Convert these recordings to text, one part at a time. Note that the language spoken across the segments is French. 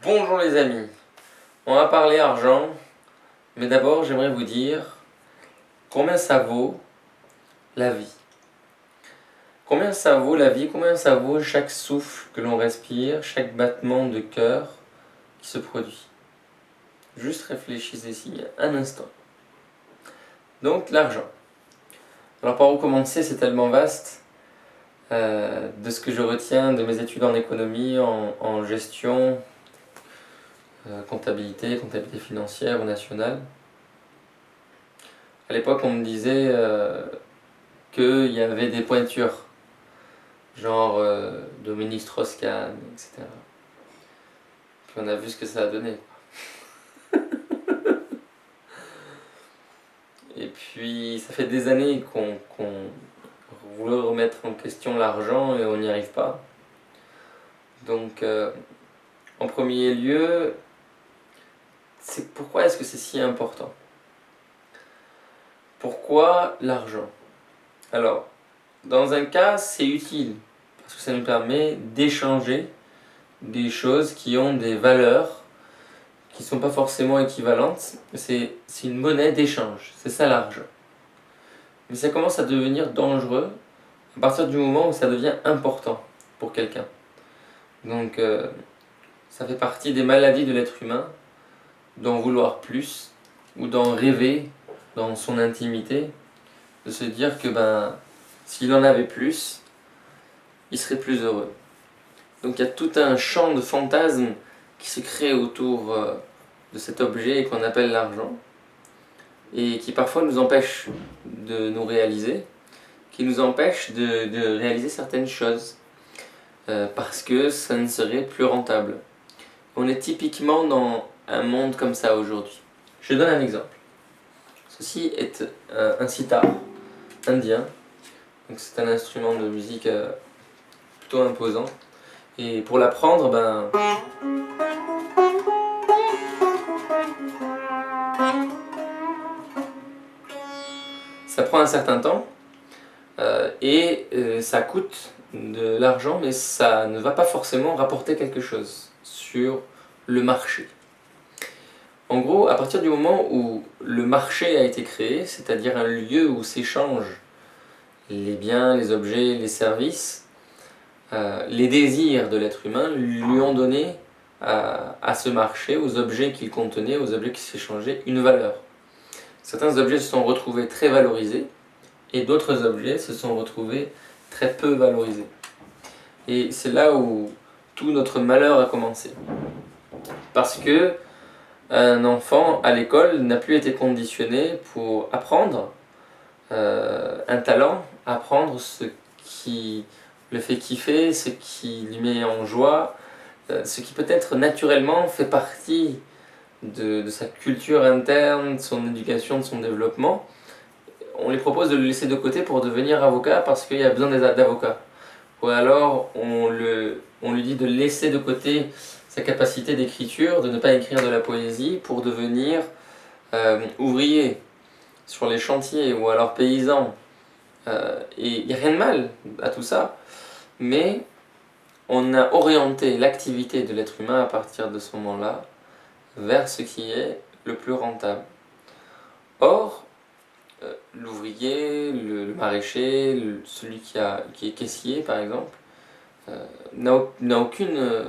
Bonjour les amis, on va parler argent, mais d'abord j'aimerais vous dire combien ça vaut la vie. Combien ça vaut la vie, combien ça vaut chaque souffle que l'on respire, chaque battement de cœur qui se produit. Juste réfléchissez-y un instant. Donc l'argent. Alors par où commencer, c'est tellement vaste. De ce que je retiens de mes études en économie, en gestion, comptabilité financière ou nationale. À l'époque, on me disait qu'il y avait des pointures, genre Dominique Strauss-Kahn, etc. Puis on a vu ce que ça a donné. Et puis, ça fait des années qu'on voulait remettre en question l'argent et on n'y arrive pas. Donc, en premier lieu, pourquoi est-ce que c'est si important? Pourquoi l'argent? Alors, dans un cas, c'est utile, parce que ça nous permet d'échanger des choses qui ont des valeurs qui ne sont pas forcément équivalentes. C'est une monnaie d'échange, c'est ça l'argent. Mais ça commence à devenir dangereux à partir du moment où ça devient important pour quelqu'un. Donc ça fait partie des maladies de l'être humain, d'en vouloir plus, ou d'en rêver dans son intimité, de se dire que s'il en avait plus, il serait plus heureux. Donc il y a tout un champ de fantasmes qui se crée autour de cet objet qu'on appelle l'argent et qui parfois nous empêche de nous réaliser, qui nous empêche de réaliser certaines choses parce que ça ne serait plus rentable. On est typiquement dans un monde comme ça aujourd'hui. Je donne un exemple. Ceci est un sitar indien. Donc c'est un instrument de musique plutôt imposant. Et pour l'apprendre, ça prend un certain temps et ça coûte de l'argent, mais ça ne va pas forcément rapporter quelque chose sur le marché. En gros, à partir du moment où le marché a été créé, c'est-à-dire un lieu où s'échangent les biens, les objets, les services, les désirs de l'être humain lui ont donné à ce marché, aux objets qu'il contenait, aux objets qui s'échangeaient, une valeur. Certains objets se sont retrouvés très valorisés et d'autres objets se sont retrouvés très peu valorisés. Et c'est là où tout notre malheur a commencé. Parce que un enfant à l'école n'a plus été conditionné pour apprendre un talent, apprendre ce qui le fait kiffer, ce qui lui met en joie, ce qui peut-être naturellement fait partie de sa culture interne, de son éducation, de son développement. On lui propose de le laisser de côté pour devenir avocat parce qu'il y a besoin d'avocats. Ou alors on lui dit de laisser de côté sa capacité d'écriture, de ne pas écrire de la poésie pour devenir ouvrier sur les chantiers ou alors paysan. Et il n'y a rien de mal à tout ça, mais on a orienté l'activité de l'être humain à partir de ce moment-là vers ce qui est le plus rentable. Or, l'ouvrier, le maraîcher, celui qui est caissier par exemple, n'a aucune...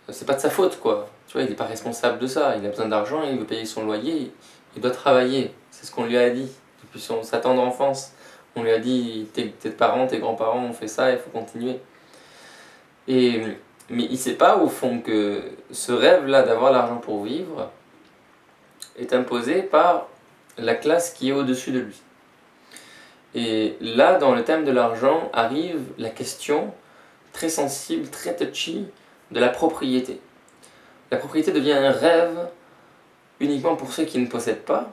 c'est pas de sa faute quoi. Tu vois, il n'est pas responsable de ça. Il a besoin d'argent, il veut payer son loyer, il doit travailler. C'est ce qu'on lui a dit depuis sa tendre enfance. On lui a dit, tes parents, tes grands-parents ont fait ça, il faut continuer. Mais il ne sait pas au fond que ce rêve-là d'avoir l'argent pour vivre est imposé par la classe qui est au-dessus de lui. Et là, dans le thème de l'argent, arrive la question très sensible, très touchy de la propriété. La propriété devient un rêve uniquement pour ceux qui ne possèdent pas,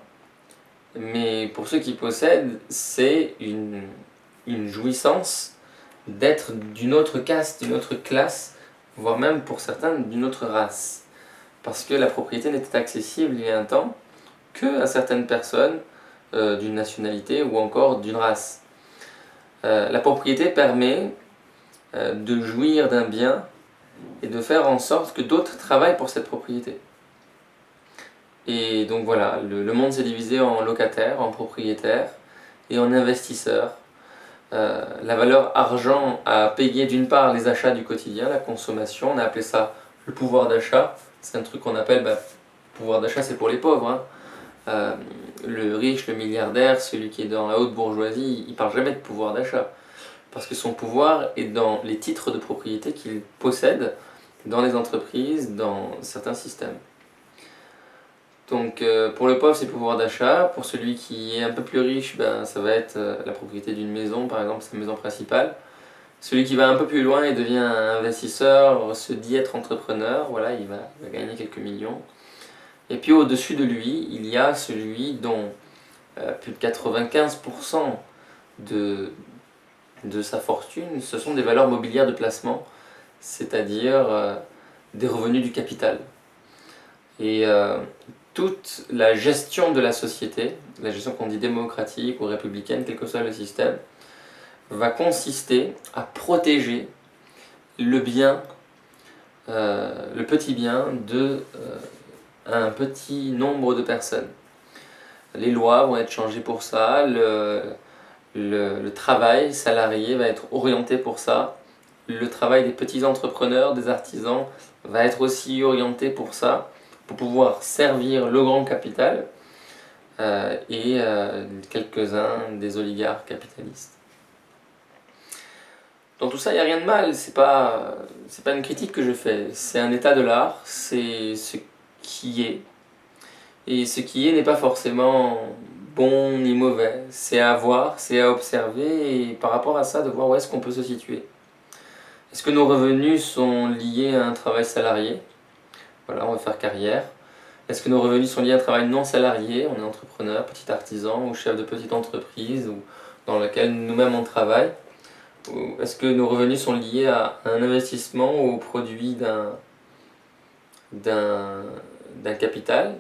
mais pour ceux qui possèdent, c'est une jouissance d'être d'une autre caste, d'une autre classe, voire même pour certains d'une autre race. Parce que la propriété n'était accessible il y a un temps que à certaines personnes d'une nationalité ou encore d'une race. La propriété permet de jouir d'un bien et de faire en sorte que d'autres travaillent pour cette propriété. Et donc voilà, le monde s'est divisé en locataires, en propriétaires et en investisseurs. La valeur argent a payé d'une part les achats du quotidien, la consommation, on a appelé ça le pouvoir d'achat. C'est un truc qu'on appelle, pouvoir d'achat, c'est pour les pauvres, hein. Le riche, le milliardaire, celui qui est dans la haute bourgeoisie, il parle jamais de pouvoir d'achat. Parce que son pouvoir est dans les titres de propriété qu'il possède dans les entreprises, dans certains systèmes. Donc pour le pauvre, c'est le pouvoir d'achat. Pour celui qui est un peu plus riche, ça va être la propriété d'une maison, par exemple, sa maison principale. Celui qui va un peu plus loin et devient un investisseur, se dit être entrepreneur, voilà, il va gagner quelques millions. Et puis au-dessus de lui, il y a celui dont plus de 95% de sa fortune, ce sont des valeurs mobilières de placement, c'est-à-dire des revenus du capital. Et toute la gestion de la société, la gestion qu'on dit démocratique ou républicaine, quel que soit le système, va consister à protéger le bien, le petit bien de un petit nombre de personnes. Les lois vont être changées pour ça, le travail salarié va être orienté pour ça, le travail des petits entrepreneurs, des artisans, va être aussi orienté pour ça, pour pouvoir servir le grand capital et quelques-uns des oligarques capitalistes. Dans tout ça, il n'y a rien de mal, c'est pas une critique que je fais, c'est un état de l'art, c'est ce qui est. Et ce qui est n'est pas forcément bon ni mauvais, c'est à voir, c'est à observer et par rapport à ça de voir où est-ce qu'on peut se situer. Est-ce que nos revenus sont liés à un travail salarié? Voilà, on va faire carrière. Est-ce que nos revenus sont liés à un travail non salarié? On est entrepreneur, petit artisan ou chef de petite entreprise ou dans laquelle nous-mêmes on travaille. Ou est-ce que nos revenus sont liés à un investissement ou au produit d'un capital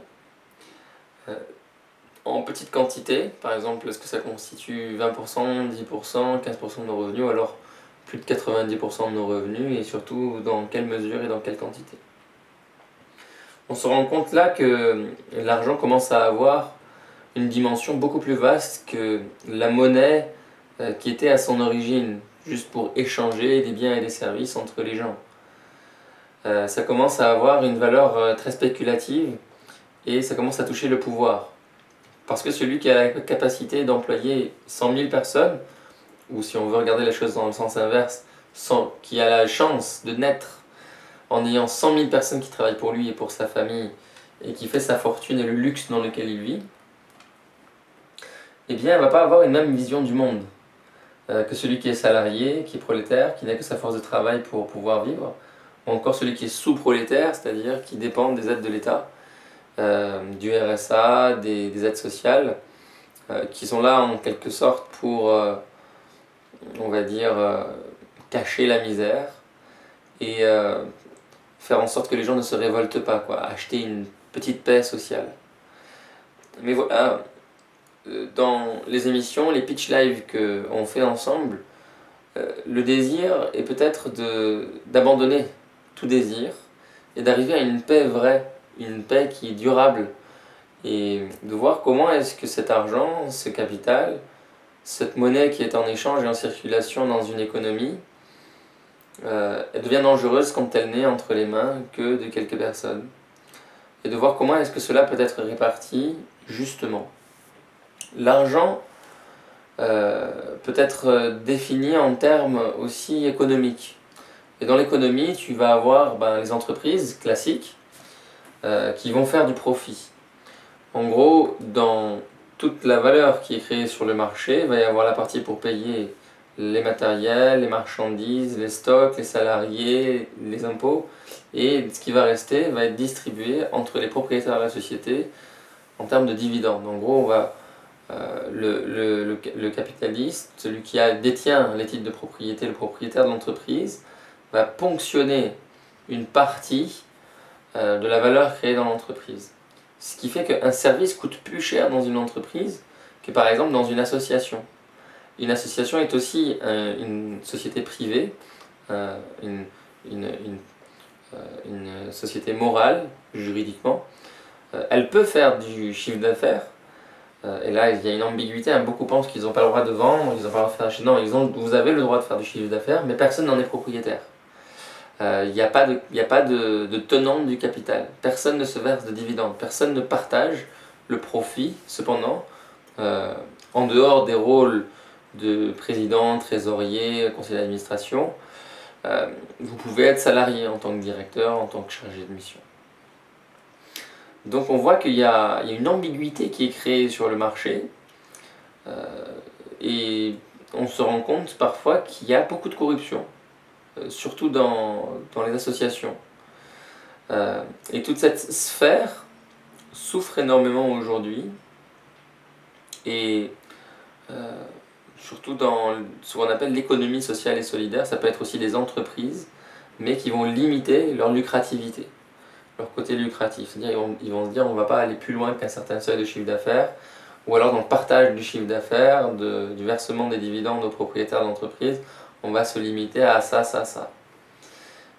en petite quantité? Par exemple, est-ce que ça constitue 20%, 10%, 15% de nos revenus ou alors plus de 90% de nos revenus et surtout dans quelle mesure et dans quelle quantité? On se rend compte là que l'argent commence à avoir une dimension beaucoup plus vaste que la monnaie qui était à son origine, juste pour échanger des biens et des services entre les gens. Ça commence à avoir une valeur très spéculative et ça commence à toucher le pouvoir. Parce que celui qui a la capacité d'employer 100 000 personnes, ou si on veut regarder les choses dans le sens inverse, qui a la chance de naître en ayant 100 000 personnes qui travaillent pour lui et pour sa famille, et qui fait sa fortune et le luxe dans lequel il vit, eh bien, elle ne va pas avoir une même vision du monde que celui qui est salarié, qui est prolétaire, qui n'a que sa force de travail pour pouvoir vivre, ou encore celui qui est sous-prolétaire, c'est-à-dire qui dépend des aides de l'État, du RSA, des aides sociales, qui sont là en quelque sorte pour, on va dire, cacher la misère et faire en sorte que les gens ne se révoltent pas, quoi, acheter une petite paix sociale. Mais voilà, dans les émissions, les pitch live qu'on fait ensemble, le désir est peut-être d'abandonner tout désir et d'arriver à une paix vraie, une paix qui est durable, et de voir comment est-ce que cet argent, ce capital, cette monnaie qui est en échange et en circulation dans une économie, elle devient dangereuse quand elle n'est entre les mains que de quelques personnes. Et de voir comment est-ce que cela peut être réparti justement. L'argent peut être défini en termes aussi économiques. Et dans l'économie, tu vas avoir les entreprises classiques qui vont faire du profit. En gros, dans toute la valeur qui est créée sur le marché, il va y avoir la partie pour payer les matériels, les marchandises, les stocks, les salariés, les impôts, et ce qui va rester va être distribué entre les propriétaires de la société en termes de dividendes. En gros, on va, le capitaliste, celui qui détient les titres de propriété, le propriétaire de l'entreprise, va ponctionner une partie de la valeur créée dans l'entreprise. Ce qui fait qu'un service coûte plus cher dans une entreprise que par exemple dans une association. Une association est aussi une société privée, une une société morale, juridiquement, elle peut faire du chiffre d'affaires. Et là, il y a une ambiguïté. Beaucoup pensent qu'ils n'ont pas le droit de vendre, ils n'ont pas le droit de faire acheter. Non, vous avez le droit de faire du chiffre d'affaires, mais personne n'en est propriétaire. Il n'y a pas de tenant du capital. Personne ne se verse de dividendes. Personne ne partage le profit. Cependant, en dehors des rôles de président, trésorier, conseiller d'administration, vous pouvez être salarié en tant que directeur, en tant que chargé de mission. Donc on voit qu'il y a une ambiguïté qui est créée sur le marché et on se rend compte parfois qu'il y a beaucoup de corruption, surtout dans les associations. Et toute cette sphère souffre énormément aujourd'hui et surtout dans ce qu'on appelle l'économie sociale et solidaire, ça peut être aussi des entreprises, mais qui vont limiter leur lucrativité, leur côté lucratif. C'est-à-dire ils vont se dire on ne va pas aller plus loin qu'un certain seuil de chiffre d'affaires, ou alors dans le partage du chiffre d'affaires, du versement des dividendes aux propriétaires d'entreprise, on va se limiter à ça, ça, ça.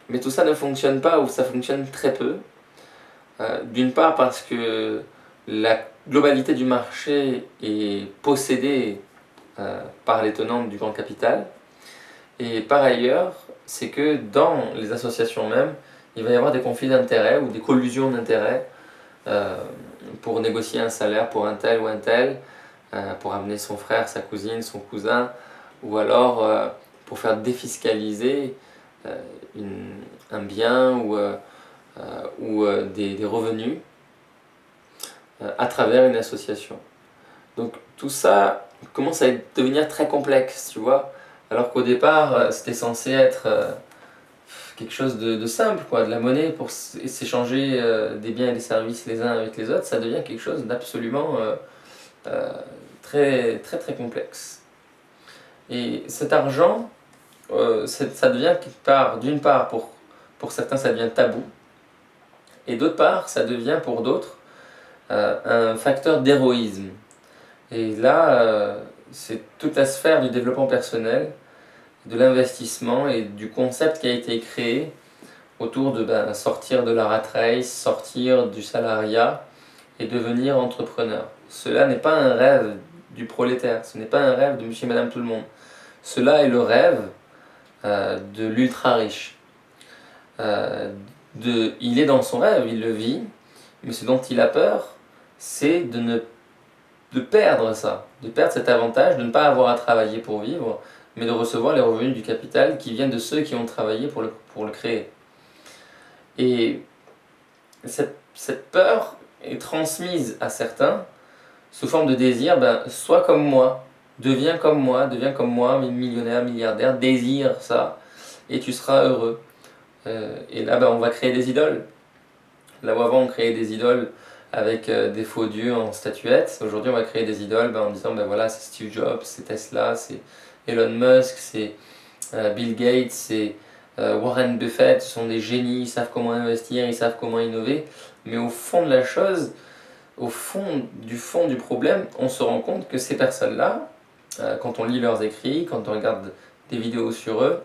Mais tout ça ne fonctionne pas, ou ça fonctionne très peu. D'une part parce que la globalité du marché est possédée par les tenants du grand capital. Et par ailleurs, c'est que dans les associations même, il va y avoir des conflits d'intérêts ou des collusions d'intérêts pour négocier un salaire pour un tel ou un tel, pour amener son frère, sa cousine, son cousin, ou alors pour faire défiscaliser un bien ou des revenus à travers une association. Donc tout ça commence à devenir très complexe, tu vois, alors qu'au départ c'était censé être quelque chose de simple, quoi, de la monnaie pour s'échanger des biens et des services les uns avec les autres, ça devient quelque chose d'absolument très, très très complexe. Et cet argent, ça devient quelque part, d'une part pour certains ça devient tabou, et d'autre part ça devient pour d'autres un facteur d'héroïsme. Et là, c'est toute la sphère du développement personnel, de l'investissement et du concept qui a été créé autour de sortir de la rat race, sortir du salariat et devenir entrepreneur. Cela n'est pas un rêve du prolétaire, ce n'est pas un rêve de monsieur et madame tout le monde. Cela est le rêve de l'ultra riche. Il est dans son rêve, il le vit, mais ce dont il a peur, c'est de perdre ça, de perdre cet avantage, de ne pas avoir à travailler pour vivre, mais de recevoir les revenus du capital qui viennent de ceux qui ont travaillé pour le créer. Et cette peur est transmise à certains sous forme de désir, sois comme moi, deviens comme moi, millionnaire, milliardaire, désire ça, et tu seras heureux. Et là, on va créer des idoles. Là où avant on créait des idoles avec des faux dieux en statuettes, aujourd'hui on va créer des idoles en disant voilà, c'est Steve Jobs, c'est Tesla, c'est Elon Musk, c'est Bill Gates, c'est Warren Buffett, ce sont des génies, ils savent comment investir, ils savent comment innover, mais au fond de la chose, au fond du problème, on se rend compte que ces personnes-là, quand on lit leurs écrits, quand on regarde des vidéos sur eux,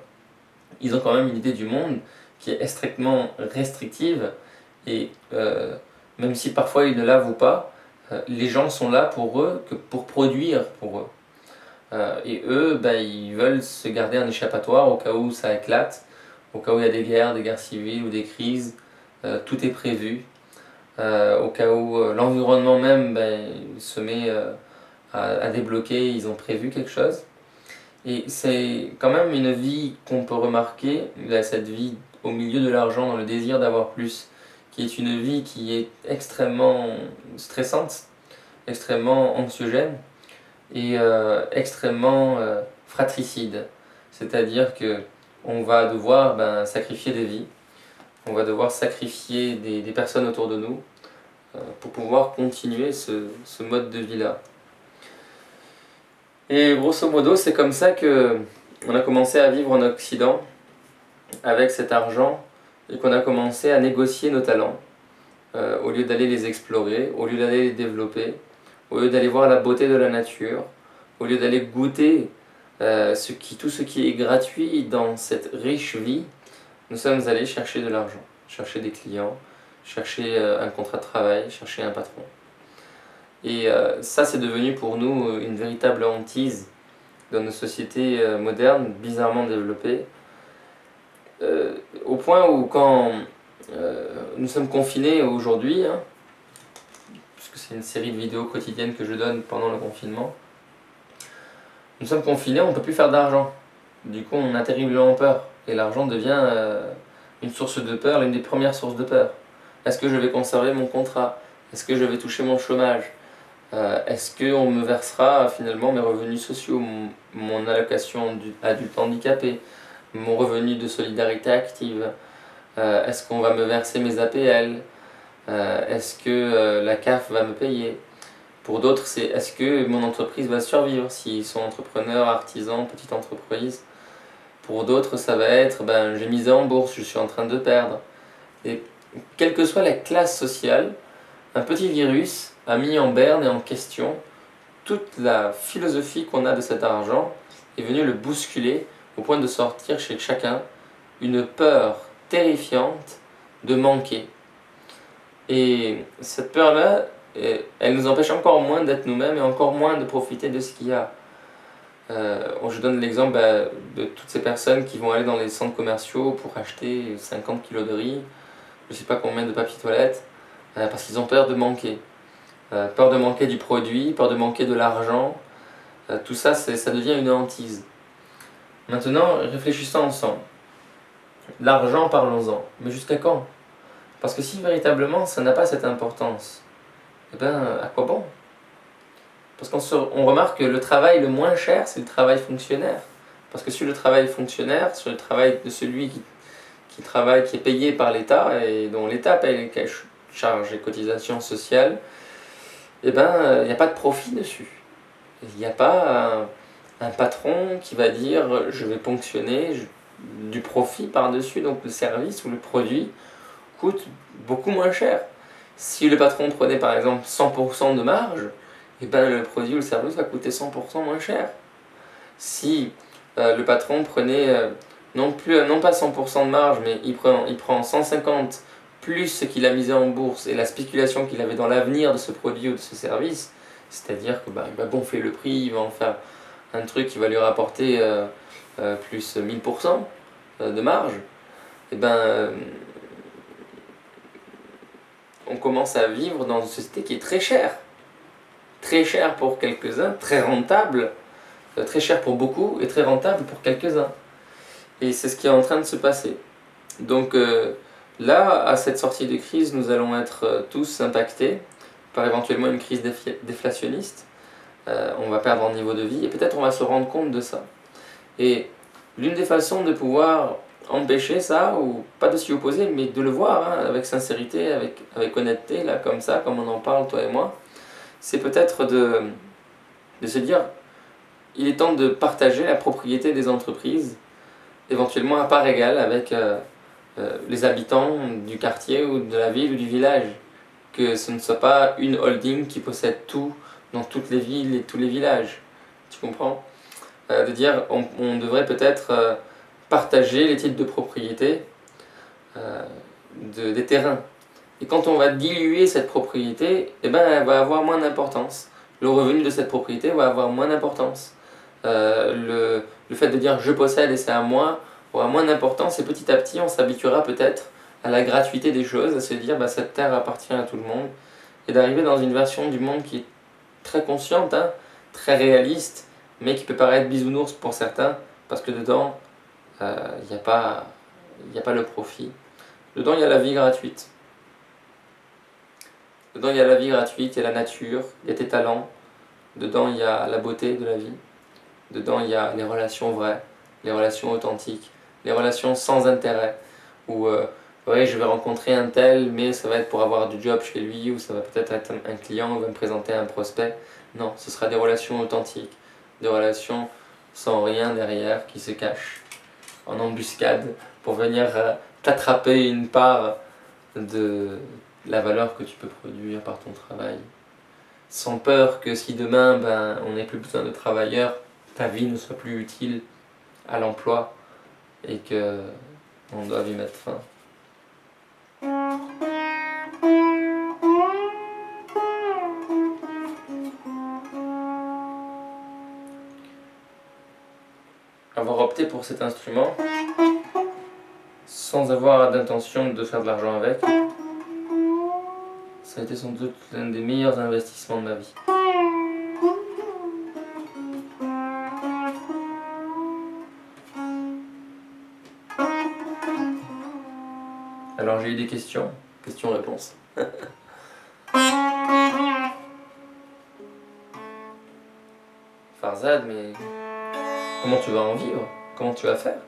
ils ont quand même une idée du monde qui est extrêmement restrictive et même si parfois ils ne l'avouent pas, les gens sont là pour eux que pour produire pour eux. Et eux, ils veulent se garder un échappatoire au cas où ça éclate, au cas où il y a des guerres civiles ou des crises, tout est prévu. Au cas où l'environnement même se met à débloquer, ils ont prévu quelque chose. Et c'est quand même une vie qu'on peut remarquer, cette vie au milieu de l'argent, dans le désir d'avoir plus, qui est une vie qui est extrêmement stressante, extrêmement anxiogène et extrêmement fratricide. C'est-à-dire que on va devoir sacrifier des vies, on va devoir sacrifier des personnes autour de nous pour pouvoir continuer ce mode de vie-là. Et grosso modo, c'est comme ça que on a commencé à vivre en Occident avec cet argent et qu'on a commencé à négocier nos talents au lieu d'aller les explorer, au lieu d'aller les développer, au lieu d'aller voir la beauté de la nature, au lieu d'aller goûter tout ce qui est gratuit dans cette riche vie, nous sommes allés chercher de l'argent. chercher des clients, chercher un contrat de travail, chercher un patron. Et ça, c'est devenu pour nous une véritable hantise dans nos sociétés modernes, bizarrement développées, au point où quand nous sommes confinés aujourd'hui, hein, puisque c'est une série de vidéos quotidiennes que je donne pendant le confinement, nous sommes confinés, on ne peut plus faire d'argent. Du coup, on a terriblement peur. Et l'argent devient une source de peur, l'une des premières sources de peur. Est-ce que je vais conserver mon contrat? Est-ce que je vais toucher mon chômage? Est-ce qu'on me versera finalement mes revenus sociaux, mon allocation adulte handicapé, mon revenu de solidarité active? Est-ce qu'on va me verser mes APL? Est-ce que la CAF va me payer? Pour d'autres, c'est est-ce que mon entreprise va survivre s'ils sont entrepreneurs, artisans, petites entreprises? Pour d'autres, ça va être j'ai misé en bourse, je suis en train de perdre. Et quelle que soit la classe sociale, un petit virus a mis en berne et en question toute la philosophie qu'on a de cet argent, est venu le bousculer au point de sortir chez chacun une peur terrifiante de manquer. Et cette peur-là, elle nous empêche encore moins d'être nous-mêmes et encore moins de profiter de ce qu'il y a. Je donne l'exemple de toutes ces personnes qui vont aller dans les centres commerciaux pour acheter 50 kilos de riz, je ne sais pas combien de papier toilette, parce qu'ils ont peur de manquer. Peur de manquer du produit, peur de manquer de l'argent. Tout ça, ça devient une hantise. Maintenant, réfléchissons ensemble. L'argent, parlons-en. Mais jusqu'à quand? Parce que si véritablement ça n'a pas cette importance, eh bien, à quoi bon? Parce qu'on remarque que le travail le moins cher, c'est le travail fonctionnaire. Parce que sur le travail fonctionnaire, sur le travail de celui qui travaille, qui est payé par l'État et dont l'État paye les charges et cotisations sociales, eh ben, il n'y a pas de profit dessus. Il n'y a pas un patron qui va dire je vais ponctionner du profit par-dessus, donc le service ou le produit coûte beaucoup moins cher. Si le patron prenait par exemple 100% de marge, et ben le produit ou le service va coûter 100% moins cher. Si le patron prenait non pas 100% de marge, mais il prend 150 plus ce qu'il a misé en bourse et la spéculation qu'il avait dans l'avenir de ce produit ou de ce service, c'est-à-dire que il va gonfler le prix, il va en faire un truc qui va lui rapporter plus 1000% de marge, et on commence à vivre dans une société qui est très chère. Très cher pour quelques-uns, très rentable, très cher pour beaucoup et très rentable pour quelques-uns. Et c'est ce qui est en train de se passer. Donc là, à cette sortie de crise, nous allons être tous impactés par éventuellement une crise déflationniste. On va perdre en niveau de vie et peut-être on va se rendre compte de ça. Et l'une des façons de pouvoir empêcher ça, ou pas de s'y opposer, mais de le voir avec sincérité, avec honnêteté, là, comme ça, comme on en parle, toi et moi, c'est peut-être de se dire il est temps de partager la propriété des entreprises, éventuellement à part égale avec les habitants du quartier ou de la ville ou du village. Que ce ne soit pas une holding qui possède tout dans toutes les villes et tous les villages. Tu comprends? De dire on devrait peut-être partager les titres de propriété des terrains. Et quand on va diluer cette propriété, elle va avoir moins d'importance. Le revenu de cette propriété va avoir moins d'importance. Le fait de dire je possède et c'est à moi aura moins d'importance et petit à petit on s'habituera peut-être à la gratuité des choses, à se dire cette terre appartient à tout le monde et d'arriver dans une version du monde qui est très consciente, très réaliste, mais qui peut paraître bisounours pour certains parce que dedans il n'y a pas le profit. Dedans il y a la vie gratuite. Dedans, il y a la vie gratuite, il y a la nature, il y a tes talents. Dedans, il y a la beauté de la vie. Dedans, il y a les relations vraies, les relations authentiques, les relations sans intérêt. Où, oui, je vais rencontrer un tel, mais ça va être pour avoir du job chez lui, ou ça va peut-être être un client, ou va me présenter un prospect. Non, ce sera des relations authentiques, des relations sans rien derrière qui se cachent en embuscade pour venir t'attraper une part de la valeur que tu peux produire par ton travail, sans peur que si demain on n'ait plus besoin de travailleurs, ta vie ne soit plus utile à l'emploi et que on doive y mettre fin. Avoir opté pour cet instrument sans avoir d'intention de faire de l'argent avec, ça a été sans doute l'un des meilleurs investissements de ma vie. Alors j'ai eu des questions, questions-réponses. Farzad, mais comment tu vas en vivre? Comment tu vas faire?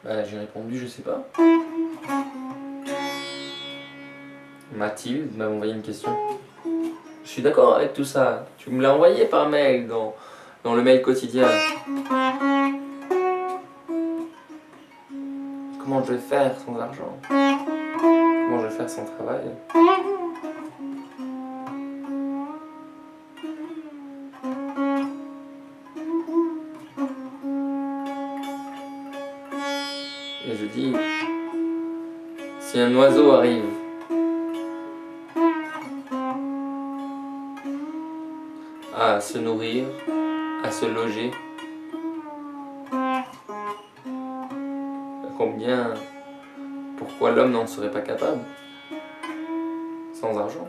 Bah, j'ai répondu, je sais pas. Mathilde m'a envoyé une question. Je suis d'accord avec tout ça. Tu me l'as envoyé par mail dans le mail quotidien. Comment je vais faire sans argent? Comment je vais faire sans travail? Et je dis, si un oiseau arrive à se nourrir, à se loger, combien, pourquoi l'homme n'en serait pas capable sans argent?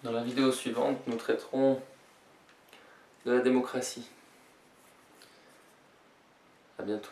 Dans la vidéo suivante, nous traiterons de la démocratie. À bientôt.